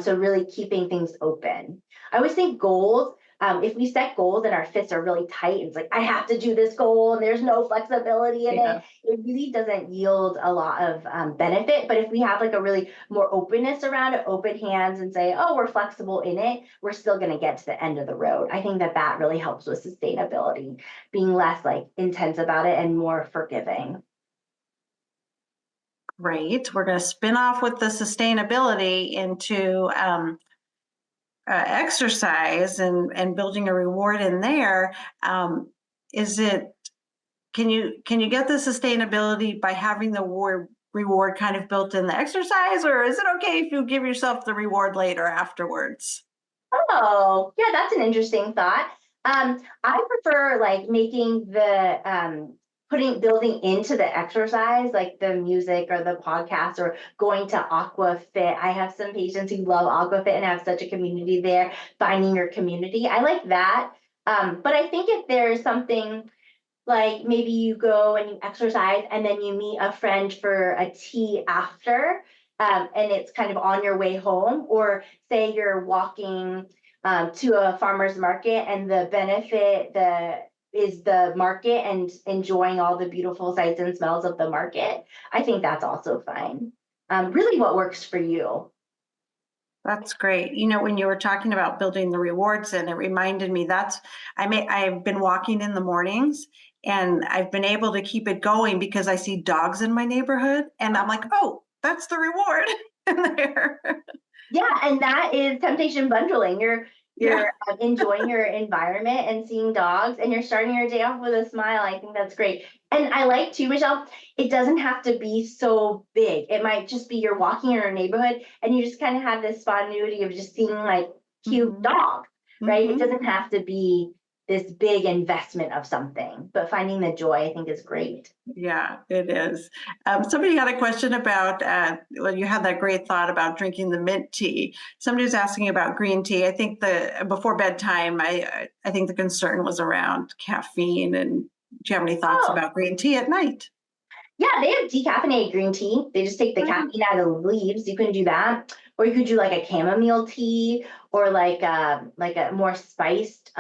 So really keeping things open. I always think goals. If we set goals and our fists are really tight, it's like I have to do this goal and there's no flexibility in it. It really doesn't yield a lot of benefit. But if we have like a really more openness around it, open hands, and say, oh, we're flexible in it, we're still going to get to the end of the road. I think that really helps with sustainability, being less like intense about it and more forgiving. Great. We're going to spin off with the sustainability into exercise and building a reward in there. Can you get the sustainability by having the reward kind of built in the exercise, or is it okay if you give yourself the reward later afterwards? Oh, yeah, that's an interesting thought. I prefer like making the building into the exercise, like the music or the podcast or going to Aquafit. I have some patients who love Aquafit and have such a community there, finding your community. I like that. But I think if there's something like maybe you go and you exercise and then you meet a friend for a tea after, and it's kind of on your way home, or say you're walking to a farmer's market and the benefit is the market and enjoying all the beautiful sights and smells of the market. I think that's also fine. Really what works for you. That's great. You know, when you were talking about building the rewards, and it reminded me I've been walking in the mornings and I've been able to keep it going because I see dogs in my neighborhood and I'm like, oh, that's the reward in there. Yeah, and that is temptation bundling. you're enjoying your environment and seeing dogs, and you're starting your day off with a smile. I think that's great. And I like too, Michelle, it doesn't have to be so big. It might just be you're walking in your neighborhood and you just kind of have this spontaneity of just seeing like cute dog, right? It doesn't have to be this big investment of something, but finding the joy, I think, is great. Yeah, it is. Somebody had a question about, well, you had that great thought about drinking the mint tea. Somebody was asking about green tea. I think before bedtime, I think the concern was around caffeine. And do you have any thoughts about green tea at night? Yeah, they have decaffeinated green tea. They just take the caffeine out of the leaves. You can do that, or you could do like a chamomile tea, or like a more spiced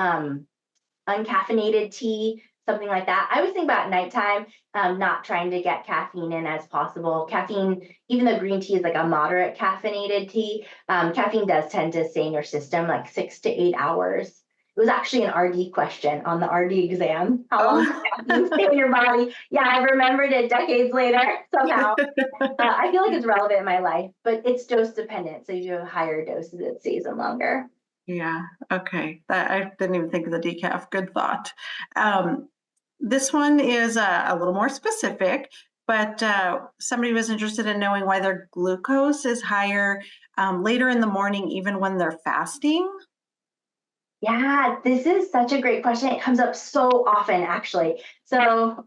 uncaffeinated tea, something like that. I always think about nighttime, not trying to get caffeine in as possible. Caffeine, even though green tea is like a moderate caffeinated tea, caffeine does tend to stay in your system like 6 to 8 hours. It was actually an RD question on the RD exam. How long does caffeine stay in your body? Yeah, I remembered it decades later somehow. I feel like it's relevant in my life, but it's dose dependent. So you do higher doses, it stays in longer. Yeah, okay. I didn't even think of the decaf. Good thought. This one is a little more specific, but somebody was interested in knowing why their glucose is higher later in the morning, even when they're fasting. Yeah, this is such a great question. It comes up so often, actually. So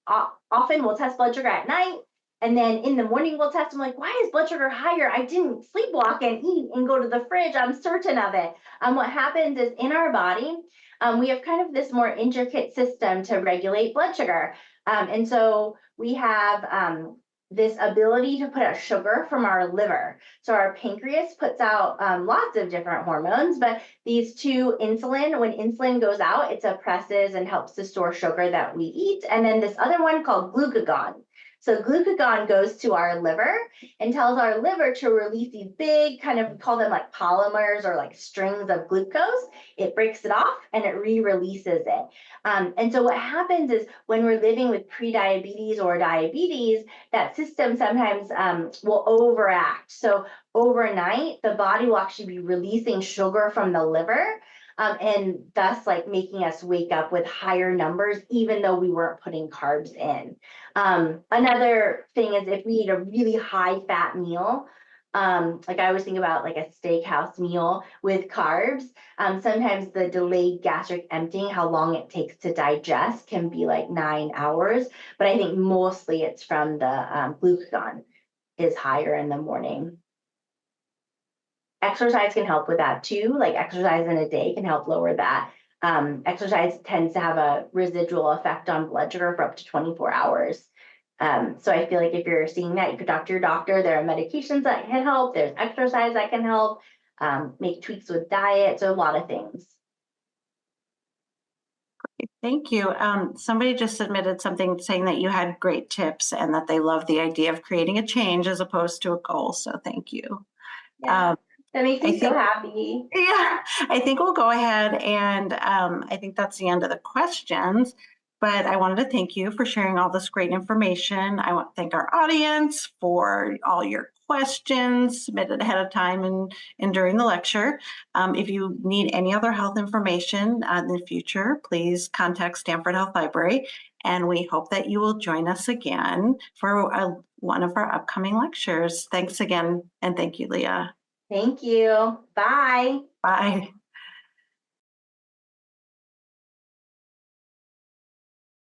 often we'll test blood sugar at night, and then in the morning we'll test. I'm like, why is blood sugar higher? I didn't sleepwalk and eat and go to the fridge. I'm certain of it. What happens is in our body, we have kind of this more intricate system to regulate blood sugar. And so we have this ability to put out sugar from our liver. So our pancreas puts out lots of different hormones, but these two, insulin, when insulin goes out, it suppresses and helps to store sugar that we eat. And then this other one called glucagon. So glucagon goes to our liver and tells our liver to release these big kind of, we call them like polymers or like strings of glucose. It breaks it off and it re-releases it. And so what happens is when we're living with prediabetes or diabetes, that system sometimes will overact. So overnight, the body will actually be releasing sugar from the liver, and thus like making us wake up with higher numbers, even though we weren't putting carbs in. Another thing is if we eat a really high fat meal, like I always think about like a steakhouse meal with carbs, sometimes the delayed gastric emptying, how long it takes to digest, can be like 9 hours. But I think mostly it's from the glucagon is higher in the morning. Exercise can help with that too. Like exercise in a day can help lower that. Exercise tends to have a residual effect on blood sugar for up to 24 hours. So I feel like if you're seeing that, you could talk to your doctor. There are medications that can help. There's exercise that can help. Make tweaks with diet. So a lot of things. Thank you. Somebody just submitted something saying that you had great tips and that they love the idea of creating a change as opposed to a goal. So thank you. Yeah. That makes me so happy. Yeah, I think we'll go ahead and I think that's the end of the questions. But I wanted to thank you for sharing all this great information. I want to thank our audience for all your questions submitted ahead of time and during the lecture. If you need any other health information in the future, please contact Stanford Health Library. And we hope that you will join us again for one of our upcoming lectures. Thanks again, and thank you, Leah. Thank you. Bye. Bye.